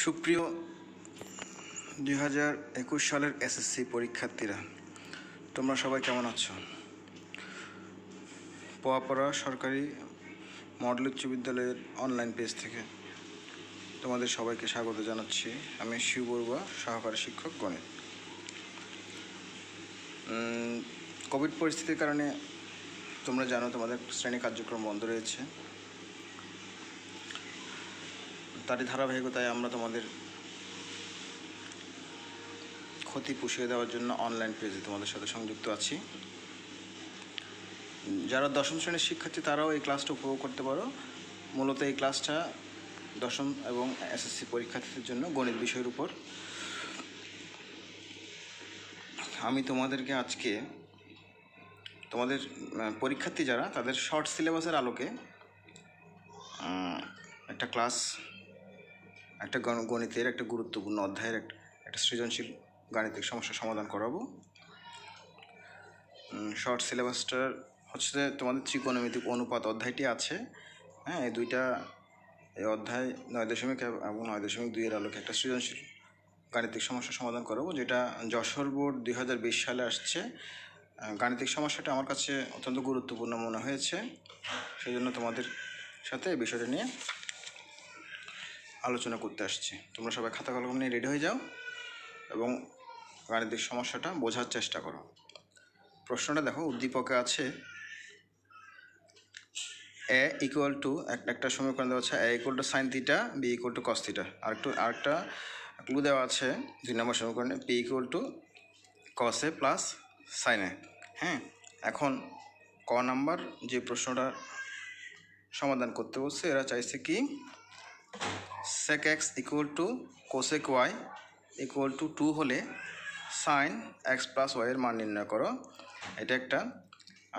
সুপ্রিয় 2021 সালের এসএসসি পরীক্ষার্থীরা, তোমরা সবাই কেমন আছো? পোয়াপাড়া সরকারি মডেল উচ্চ বিদ্যালয়ের অনলাইন পেজ থেকে তোমাদের সবাইকে স্বাগত জানাচ্ছি। আমি শিব বড়ুয়া, সহকারী শিক্ষক গণিত। কোভিড পরিস্থিতির কারণে তোমরা জানো তোমাদের শ্রেণী কার্যক্রম বন্ধ রয়েছে। তারই ধারাবাহিকতায় আমরা তোমাদের ক্ষতি পুষিয়ে দেওয়ার জন্য অনলাইন পেজে তোমাদের সাথে সংযুক্ত আছি। যারা দশম শ্রেণীর শিক্ষার্থী তারাও এই ক্লাসটা উপভোগ করতে পারো। মূলত এই ক্লাসটা দশম এবং এসএসসি পরীক্ষার্থীদের জন্য গণিত বিষয়ের উপর। আমি তোমাদেরকে আজকে তোমাদের পরীক্ষার্থী যারা তাদের শর্ট সিলেবাসের আলোকে একটা ক্লাস, একটা গণিতের একটা গুরুত্বপূর্ণ অধ্যায়ের একটা সৃজনশীল গাণিতিক সমস্যার সমাধান করাবো। শর্ট সিলেবাসটার হচ্ছে তোমাদের ত্রিকোণমিতিক অনুপাত অধ্যায়টি আছে। হ্যাঁ, এই অধ্যায় 9.1 এবং 9.2 আলোকে একটা সৃজনশীল গাণিতিক সমস্যার সমাধান করাবো, যেটা যশোর বোর্ড 2020 সালে আসছে। গাণিতিক সমস্যাটা আমার কাছে অত্যন্ত গুরুত্বপূর্ণ মনে হয়েছে, সেই জন্য তোমাদের সাথে এই বিষয়টা নিয়ে আলোচনা করতে আসছি। তোমরা সবাই খাতা কলম নিয়ে রেডি হয়ে যাও এবং গাণিতিক সমস্যাটা বোঝার চেষ্টা করো। প্রশ্নটা দেখো, উদ্দীপকে আছে এ ইকুয়াল টু একটা সমীকরণ দেওয়া আছে, A equal to sine theta, B equal to cos theta. আরেকটা ক্লু দেওয়া আছে 2 নম্বর সমীকরণে, P equal to cos A plus sine A. হ্যাঁ, এখন ক নাম্বার যে প্রশ্নটা সমাধান করতে বলছে, এরা চাইছে কি sec X equal to cosec Y equal to 2 হলে সাইন এক্স প্লাস ওয়াইয়ের মান নির্ণয় করো, এটা একটা।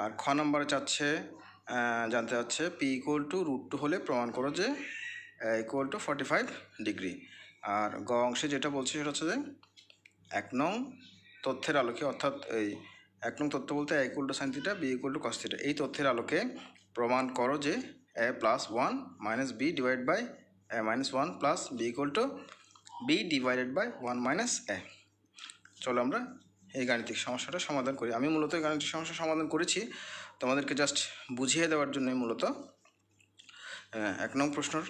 আর খ নম্বরে জানতে চাচ্ছে পি ইকুয়াল টু √2 হলে প্রমাণ করো যে ইকুয়াল টু 45 ডিগ্রি। আর গ অংশে যেটা বলছে সেটা হচ্ছে যে 1 নং তথ্যের আলোকে, অর্থাৎ এই 1 নং তথ্য বলতে A equal to sine theta, B equal to cos theta, এই তথ্যের আলোকে প্রমাণ করো যে A plus 1 minus B divide by A minus 1 plus B equal to B divided by 1 minus A. চলো আমরা এই গাণিতিক সমস্যাটা সমাধান করি। আমি মূলত এই গাণিতিক সমস্যা সমাধান করেছি তোমাদেরকে জাস্ট বুঝিয়ে দেওয়ার জন্যই মূলত। 1 নং প্রশ্নের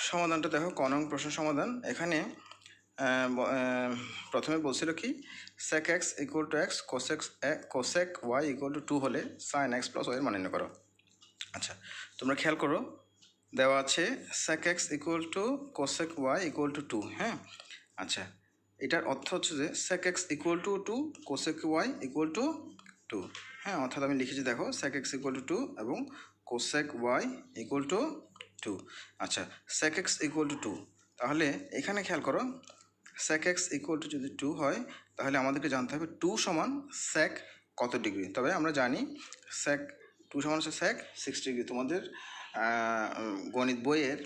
সমাধানটা দেখো, ক নং প্রশ্নের সমাধান। এখানে প্রথমে বলছিল কি sec X equal to X cosec Y equal to 2 হলে সাইন এক্স প্লাস ওয়াইয়ের মান নির্ণয় করো। আচ্ছা, তোমরা খেয়াল করো, দেওয়া আছে sec X equal to cosec Y equal to 2। হ্যাঁ, আচ্ছা, এটার অর্থ হচ্ছে যে sec X equal to 2, cosec Y equal to 2। হ্যাঁ, অর্থাৎ আমি লিখেছি দেখো সেক এক্স ইকুয়াল টু 2 এবং কোসেক ওয়াই ইকুয়াল টু 2। আচ্ছা, সেক এক্স ইকুয়াল টু 2, তাহলে এখানে খেয়াল করো সেক এক্স ইকুয়াল টু যদি 2 হয় তাহলে আমাদেরকে জানতে হবে 2 সমান সেক কত ডিগ্রি। তবে আমরা জানি সেক 2 সমান হচ্ছে সেক 6 ডিগ্রি। তোমাদের গণিত বইয়ের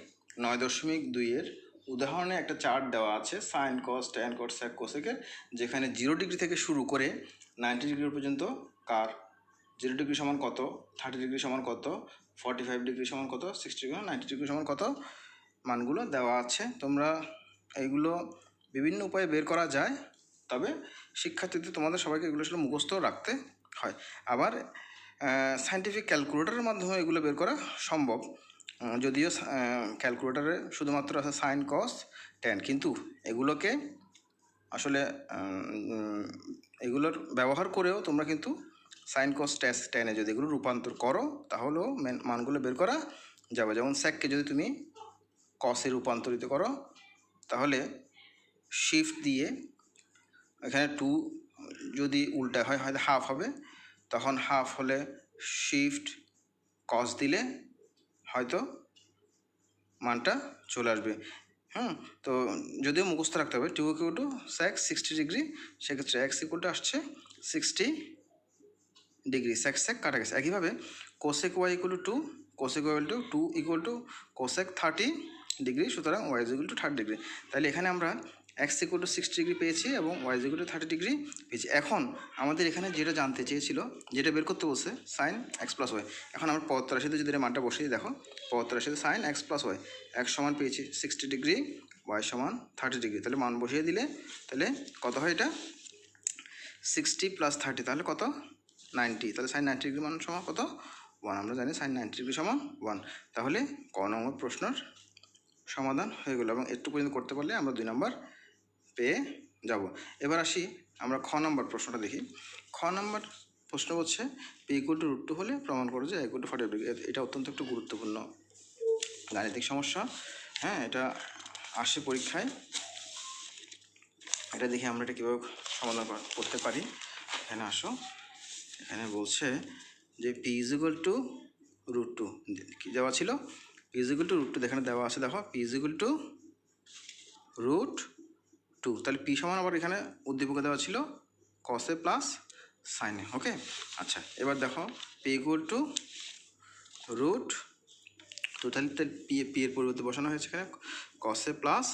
9.2 উদাহরণে একটা চার্ট দেওয়া আছে সাইন কস ট্যান কট সেক কোসেকের, যেখানে 0 ডিগ্রি থেকে শুরু করে 90 ডিগ্রি পর্যন্ত কার 0 ডিগ্রি সমান কত, 30 ডিগ্রি সমান কত, 45 ডিগ্রি সমান কত, 60 ডিগ্রি 90 ডিগ্রি সমান কত মানগুলো দেওয়া আছে। তোমরা এইগুলো বিভিন্ন উপায়ে বের করা যায়, তবে শিক্ষার্থীদের তোমাদের সবাইকে এগুলো আসলে মুখস্থ রাখতে হয়। আবার সায়েন্টিফিক ক্যালকুলেটরের মাধ্যমে এগুলো বের করা সম্ভব, যদিও ক্যালকুলেটরে শুধুমাত্র আছে সাইন কস ট্যান, কিন্তু এগুলোকে আসলে এগুলোর ব্যবহার করেও তোমরা কিন্তু সাইন কস ট্যানে যদি এগুলো রূপান্তর করো তাহলেও মানগুলো বের করা যাবে। যেমন সেককে যদি তুমি কসে রূপান্তরিত করো তাহলে শিফট দিয়ে এখানে 2 যদি উল্টা হয় হয়তো হাফ হবে, তখন হাফ হলে শিফট কস দিলে হয়তো মানটা চলে আসবে। তো যদিও মুখস্থ রাখতে হবে 2 ইকুয়াল টু সেক 60 ডিগ্রি, সেক্ষেত্রে এক্স ইকুয়াল টু আসছে 60 ডিগ্রি, সেক কাটা গেছে। একইভাবে cosec Y equal to 2, cosec Y equal to 2 equal to cosec 30 degree, সুতরাং ওয়াই ইকুয়াল টু 30 ডিগ্রি। তাহলে এখানে আমরা এক্স ইকুয়াল টু 60 ডিগ্রি পেয়েছি এবং ওয়াই ইকুয়াল টু 30 ডিগ্রি পেয়েছি। এখন আমাদের এখানে যেটা জানতে চেয়েছিল, যেটা বের করতে বলছে সাইন এক্স প্লাস ওয়াই। এখন আমরা পদার্থ রাশিতে যদি মানটা বসিয়ে দেখো, পদার্থ রাশিতে sine x plus y, x সমান পেয়েছি 60 ডিগ্রি, ওয়াই সমান 30 ডিগ্রি। তাহলে মান বসিয়ে দিলে তাহলে কত হয়, এটা 60 প্লাস 30 তাহলে কত, 90। তাহলে সাইন 90 ডিগ্রি মান সমান কত, 1। আমরা জানি সাইন 90 ডিগ্রি সমান 1। তাহলে ক নম্বর প্রশ্নের সমাধান হয়ে গেল, এবং একটু পর্যন্ত করতে পারলে আমরা 2 নম্বর পেয়ে যাব। এবার আসি আমরা খ নম্বর প্রশ্নটা দেখি। খ নম্বর প্রশ্ন হচ্ছে পি ইকুয়াল টু √2 হলে প্রমাণ করো যে ইকুয়াল টু 40 ডিগ্রি। এটা অত্যন্ত একটু গুরুত্বপূর্ণ গাণিতিক সমস্যা। হ্যাঁ, এটা আসে পরীক্ষায়। এটা দেখি আমরা এটা কীভাবে সমাধান করতে পারি। এখানে আসো, এখানে বলছে যে পি ইজ ইকুয়াল টু √2 কী দেওয়া ছিল, পি ইজ ইকুয়াল টু √2 এখানে দেওয়া আছে, দেখো পি ইজ ইকুয়াল টু √2। তাহলে পি সমান আবার এখানে উদ্দীপকে দেওয়া ছিল কসে প্লাস সাইনে। ওকে, আচ্ছা এবার দেখো পি ইকুয়াল টু √2, তাহলে পি এর পরিবর্তে বসানো হয়েছে এখানে কসে প্লাস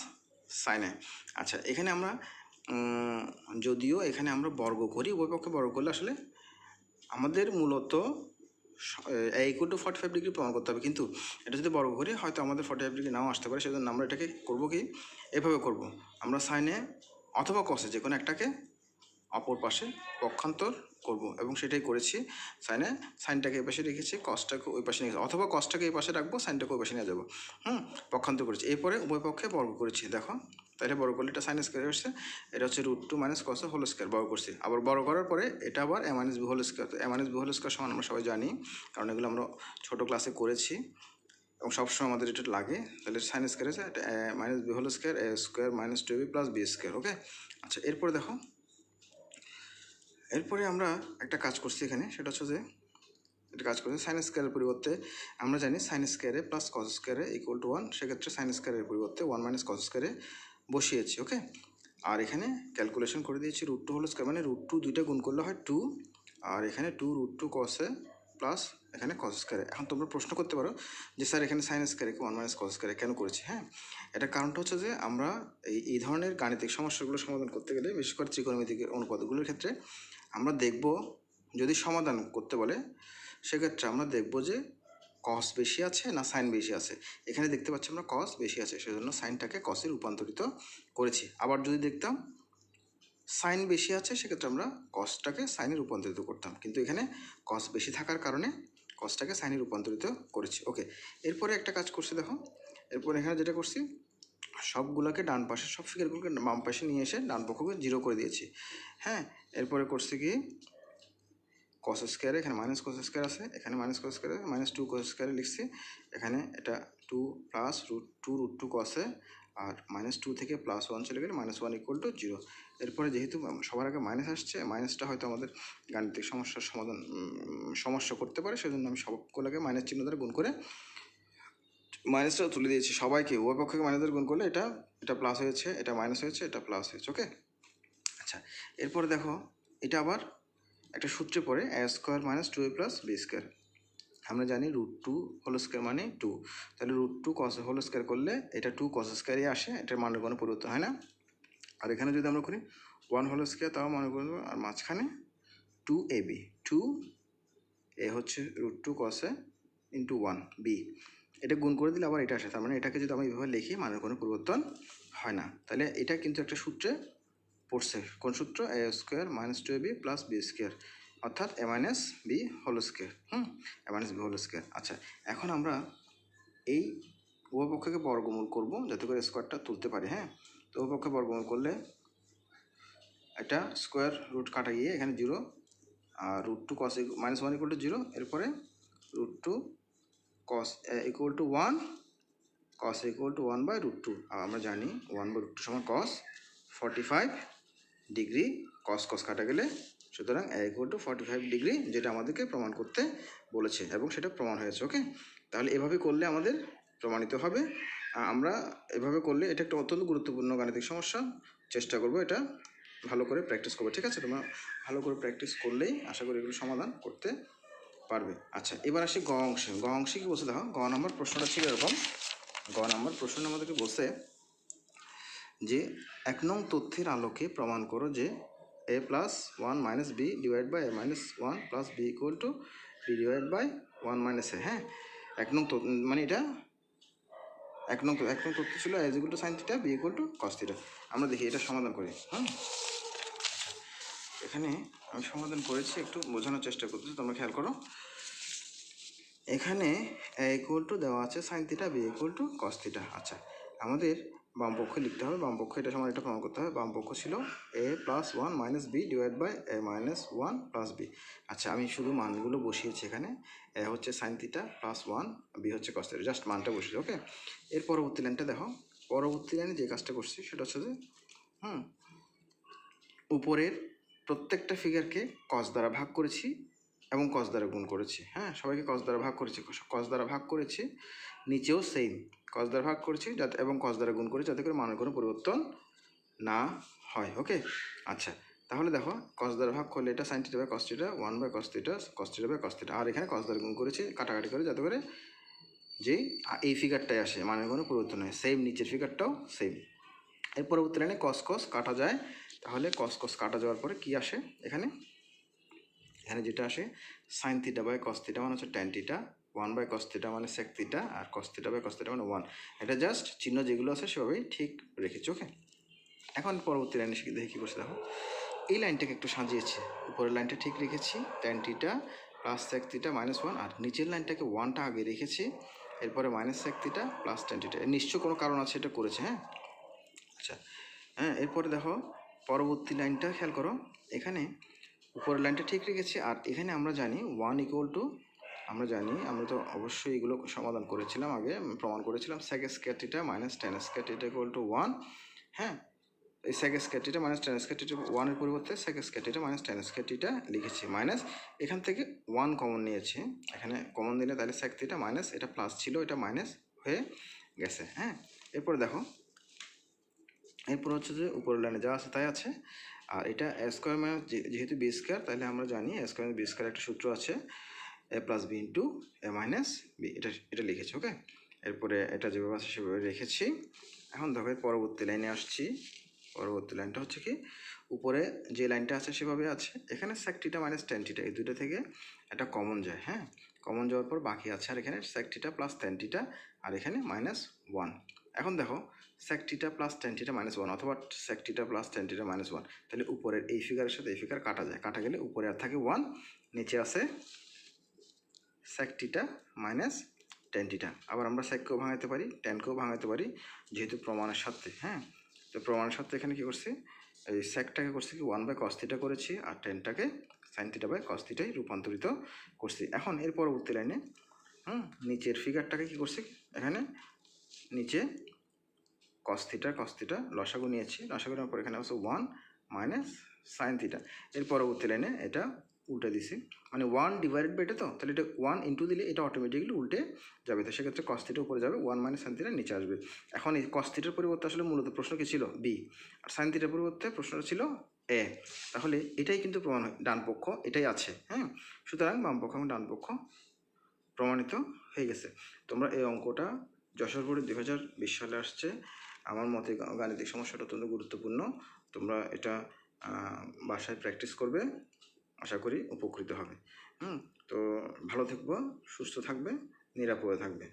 সাইনে। আচ্ছা এখানে আমরা যদিও এখানে আমরা বর্গ করি, উভয় পক্ষে বর্গ করলে আসলে আমাদের মূলত ইকুয়াল টু 45 ডিগ্রি প্রমাণ করতে হবে, কিন্তু এটা যদি বর্গ করি হয়তো আমাদের 45 ডিগ্রি নাও আসতে পারে। সেজন্য আমরা এটাকে করবো কি, এভাবে করব, আমরা সাইনে অথবা কসে যে কোনো একটাকে অপর পাশে পক্ষান্তর করব, এবং সেটাই করেছি। সাইনটাকে এই পাশে রেখেছি, কসটাকে ওই পাশে নিয়ে, অথবা কসটাকে এই পাশে রাখবো, সাইনটাকে ওই পাশে নিয়ে যাবো। পক্ষান্তর করেছি, এরপরে উভয় পক্ষে বর্গ করেছি। দেখো তাহলে বড় করলে এটা সাইন স্কোয়ার আসছে, এটা হচ্ছে √2 মাইনাস কস হোল স্কোয়ার, বড় করছি। আবার বড় করার পরে এটা আবার এ মাইনাস বি হোল স্কোয়ার। তো এ মাইনাস বি হোল স্কোয়ার সমান আমরা সবাই জানি, কারণ এগুলো আমরা ছোটো ক্লাসে করেছি এবং সবসময় আমাদের এটা লাগে। তাহলে সাইন স্কোয়ার আছে, এটা A minus B whole square, A square minus 2b plus B square. Okay, আচ্ছা এরপরে দেখো, এরপরে আমরা একটা কাজ করছি এখানে, সেটা হচ্ছে যে এটা কাজ করছে সাইন স্কোয়ারের পরিবর্তে আমরা জানি সাইন স্কোয়ারে প্লাস কস স্কোয়ারে ইকুয়াল টু 1, সেক্ষেত্রে সাইন স্কোয়ারের পরিবর্তে 1 মাইনাস কস স্কোয়ারে বসিয়েছি। ওকে, আর এখানে ক্যালকুলেশন করে দিয়েছি √2 হোল স্কোয়ার, মানে √2 দুইটা গুণ করলে হয় 2, আর এখানে 2 √2 কসে প্লাস এখানে কস স্কোয়ারে। এখন তোমরা প্রশ্ন করতে পারো যে স্যার এখানে সাইন স্কোয়ারকে 1 মাইনাস কস স্কোয়ারে কেন করেছি। হ্যাঁ, এটার কারণটা হচ্ছে যে আমরা এই ধরনের গাণিতিক সমস্যাগুলো সমাধান করতে গেলে, বিশেষ করে ত্রিকোণমিতিক অনুপাতগুলোর ক্ষেত্রে আমরা দেখব, যদি সমাধান করতে বলে সেক্ষেত্রে আমরা দেখব যে কস বেশি আছে না সাইন বেশি আছে। এখানে দেখতে পাচ্ছি আমরা কস বেশি আছে, সেজন্য সাইনটাকে কসে রূপান্তরিত করেছি। আবার যদি দেখতাম সাইন বেশি আছে, সেক্ষেত্রে আমরা কসটাকে সাইনে রূপান্তরিত করতাম, কিন্তু এখানে কস বেশি থাকার কারণে কসটাকে সাইনে রূপান্তরিত করেছি। ওকে, এরপরে একটা কাজ করছি, দেখো এরপরে এখানে যেটা করছি, সবগুলোকে ডান পাশে, সব ফিগারগুলোকে বাম পাশে নিয়ে এসে ডান পক্ষকে 0 করে দিয়েছি। হ্যাঁ, এরপরে করছি কি, কস স্কোয়ারে এখানে মাইনাস কস স্কোয়ার আছে, এখানে মাইনাস কস স্কোয়ারে -2 কস স্কোয়ারে লিখছি। এখানে এটা 2 প্লাস √2 কসে, আর -2 থেকে +1 চলে গেলে -1 ইকুয়াল টু 0। এরপরে যেহেতু সবার আগে মাইনাস আসছে, মাইনাসটা হয়তো আমাদের গাণিতিক সমস্যার সমাধান সমস্যা করতে পারে, সেজন্য আমি সবগুলোকে মাইনাস চিহ্ন দ্বারা গুণ করে মাইনাসটা তুলে দিয়েছি। সবাইকে উভয় পক্ষকে মাইনাস দ্বারা গুণ করলে এটা প্লাস হয়েছে, এটা মাইনাস হয়েছে, এটা প্লাস হয়েছে। ওকে, আচ্ছা এরপরে দেখো এটা আবার একটা সূত্রে পড়ে a square minus 2a plus B square. আমরা জানি √2 হোল স্কোয়ার মানে 2, তাহলে √2 কস হোল স্কোয়ার করলে এটা 2 কস স্কোয়ারই আসে, এটার মানের কোনো পরিবর্তন হয় না। আর এখানে যদি আমরা করি 1 হোল স্কোয়ার, তাও মনে করবো, আর মাঝখানে 2ab, 2a হচ্ছে √2 কসে ইন্টু 1b, এটা গুণ করে দিলে আবার এটা আসে। তার মানে এটাকে যদি আমি এইভাবে লিখি মানের কোনো পরিবর্তন হয় না। তাহলে এটা কিন্তু একটা সূত্রে পড়ছে, কোন সূত্র, a square minus 2ab plus B square, অর্থাৎ a minus B whole square. a minus B whole square. আচ্ছা এখন আমরা এই উভয়পক্ষকে বর্গমূল করব যাতে করে স্কোয়ারটা তুলতে পারি। হ্যাঁ, তো উভয়পক্ষে বর্গমূল করলে একটা স্কোয়ার রুট কাটা গিয়ে এখানে 0, আর √2 কস -1 ইকুয়াল টু 0, এরপরে √2 কস equal to 1, cos equal to 1/√2। আর আমরা জানি 1/√2 সমান কস 45 ডিগ্রি, কস কাটা গেলে, সুতরাং a ইকুয়াল টু 45 ডিগ্রি, যেটা আমাদেরকে প্রমাণ করতে বলেছে এবং সেটা প্রমাণ হয়েছে। ওকে, তাহলে এভাবে করলে আমাদের প্রমাণিত হবে। আমরা এভাবে করলে এটা একটা অত্যন্ত গুরুত্বপূর্ণ গাণিতিক সমস্যা, চেষ্টা করব এটা ভালো করে প্র্যাকটিস করবো। ঠিক আছে, তোমরা ভালো করে প্র্যাকটিস করলেই আশা করি এগুলো সমাধান করতে পারবে। আচ্ছা এবার আসি গ অংশে। গ অংশে কি বলছে দেখো, গ নম্বর প্রশ্নটা ছিল এরকম। গ নম্বর প্রশ্ন আমাদেরকে বলছে যে 1 নং তথ্যের আলোকে প্রমাণ করো যে a plus 1 minus B divide by a minus 1 plus B equal to B divide by 1 minus A. হ্যাঁ, 1 নং মানে এটা 1 নং তথ্য ছিল a equal to sine theta, B equal to cos theta. আমরা দেখি এটা সমাধান করি। হ্যাঁ, এখানে আমি সমাধান করেছি, একটু বোঝানোর চেষ্টা করতেছি, তোমরা খেয়াল করো। এখানে a ইকুয়াল টু দেওয়া আছে sine theta, B equal to cos theta. আচ্ছা, আমাদের বাম পক্ষে লিখতে হবে, বাম পক্ষ এটা সমান এটা প্রমাণ করতে হবে। বাম পক্ষ ছিল a plus 1 minus B divide by a minus 1 plus b. আচ্ছা, আমি শুধু মানগুলো বসিয়েছি এখানে। a হচ্ছে সাইন থিটা প্লাস 1, বি হচ্ছে কস থিটা, জাস্ট মানটা বসিয়েছি। ওকে, এর পরবর্তী লাইনটা দেখো। পরবর্তী লাইনে যে কাজটা করছি সেটা হচ্ছে যে উপরের প্রত্যেকটা ফিগারকে কস দ্বারা ভাগ করেছি এবং কস দ্বারা গুণ করেছি। হ্যাঁ, সবাইকে কস দ্বারা ভাগ করেছি, কস দ্বারা ভাগ করেছি। নিচেও সেম কস দ্বারা ভাগ করেছি যাতে, এবং কস দ্বারা গুণ করেছি যাতে করে মানের কোনো পরিবর্তন না হয়। ওকে, আচ্ছা, তাহলে দেখো কস দ্বারা ভাগ করলে এটা sine theta by cos theta, 1 by cos theta, cos theta by cos theta. আর এখানে কস দ্বারা গুণ করেছি কাটাকাটি করে যাতে করে যে এই ফিগারটাই আসে, মানের কোনো পরিবর্তন হয়। সেম নিচের ফিগারটাও সেম। এর পরবর্তী লাইনে কস কস কাটা যায়, তাহলে কস কস কাটা যাওয়ার পরে কি আসে এখানে যেটা আসে sine theta by cos theta মানে হচ্ছে tan theta, 1 by cos theta মানে সেক থিটা, আর cos theta by cos theta মানে 1। এটা জাস্ট চিহ্ন যেগুলো আছে সেভাবেই ঠিক রেখেছি। ওকে, এখন পরবর্তী লাইনে দেখি কী করছে। দেখো, এই লাইনটাকে একটু সাজিয়েছি, উপরের লাইনটা ঠিক রেখেছি tan theta plus sec theta minus 1, আর নিচের লাইনটাকে 1টা আগে রেখেছি, এরপরে minus sec theta plus tan theta. নিশ্চয় কোনো কারণ আছে এটা করেছে। হ্যাঁ, আচ্ছা, হ্যাঁ, এরপরে দেখো পরবর্তী লাইনটা খেয়াল করো। এখানে উপরের লাইনটা ঠিক রেখেছি, আর এখানে আমরা জানি 1 ইকুয়াল টু, আমরা তো অবশ্যই এগুলো সমাধান করেছিলাম, আগে প্রমাণ করেছিলাম sec square theta minus tan square theta equal to 1। হ্যাঁ, এই sec square theta minus tan square theta 1-এর পরিবর্তে sec square theta minus tan square theta লিখেছি, মাইনাস এখান থেকে 1 কমন নিয়েছি। এখানে কমন দিলে তাহলে সেক থিটা মাইনাস, এটা প্লাস ছিল এটা মাইনাস হয়ে গেছে। হ্যাঁ, এরপরে দেখো, এরপর হচ্ছে যে উপরের লাইনে যা আছে তাই আছে, আর এটা এ স্কোয়ার মাইনাস যেহেতু বি স্কোয়ার, তাহলে আমরা জানি এ স্কোয়ার বি স্কোয়ার একটা সূত্র আছে, এ প্লাস বি ইন্টু এ মাইনাস বি, এটা লিখেছি। ওকে, এরপরে এটা যেভাবে আছে সেভাবে রেখেছি। এখন দেখো পরবর্তী লাইনে আসছি। পরবর্তী লাইনটা হচ্ছে কি, উপরে যে লাইনটা আছে সেভাবে আছে, এখানে sec theta minus tan theta এই দুটো থেকে একটা কমন যায়। হ্যাঁ, কমন যাওয়ার পর বাকি আছে আর এখানে sec theta plus tan theta, আর এখানে মাইনাস 1। এখন দেখো sec theta plus tan theta minus 1 অথবা sec theta plus tan theta minus 1, তাহলে উপরের এই ফিগারের সাথে এই ফিগার কাটা যায়, কাটা গেলে উপরে আর থাকে 1, নিচে আছে sec theta minus tan theta. আবার আমরা সেককেও ভাঙাতে পারি, ট্যানকেও ভাঙাতে পারি, যেহেতু প্রমাণের সাথে। হ্যাঁ, তো প্রমাণের সাথে এখানে কী করছি, এই সেকটাকে করছি কি 1 বাই কস থিটা করেছি, আর ট্যানটাকে সাইন থিটা বাই কস থিটায় রূপান্তরিত করছি। এখন এর পরবর্তী লাইনে নিচের ফিগারটাকে কী করছি, এখানে নিচে কস থিটা লসাগু নিয়েছি, লসাগু নেওয়ার পর এখানে হচ্ছে 1 মাইনাস সাইন থিটা। এর পরবর্তী লাইনে এটা উল্টে দিছি, মানে 1 ডিভাইডেড বাই এটা, তো তাহলে এটা 1 ইন্টু দিলে এটা অটোমেটিকলি উল্টে যাবে, তো সেক্ষেত্রে কস থিটা উপরে যাবে, 1 মাইনাস সাইন থিটা নিচে আসবে। এখন এই কস থিটার পরিবর্তে আসলে মূলত প্রশ্ন কী ছিল, বি, আর সাইন থিটার পরিবর্তে প্রশ্নটা ছিল এ। তাহলে এটাই কিন্তু প্রমাণ হয়, ডান পক্ষ এটাই আছে। হ্যাঁ, সুতরাং বাম পক্ষ এবং ডান পক্ষ প্রমাণিত হয়ে গেছে। তোমরা এই অঙ্কটা যশোর বোর্ডে 2020 সালে আসছে। আমার মতে গাণিতিক সমস্যাটা অত্যন্ত গুরুত্বপূর্ণ, তোমরা এটা বাসায় প্র্যাকটিস করবে, আশা করি উপকৃত হবে। তো ভালো থাকবে, সুস্থ থাকবে, নিরাপদে থাকবে।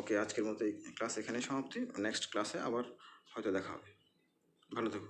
ওকে, আজকের মতো এই ক্লাস এখানেই সমাপ্তি। নেক্সট ক্লাসে আবার হয়তো দেখা হবে। ভালো থাকো।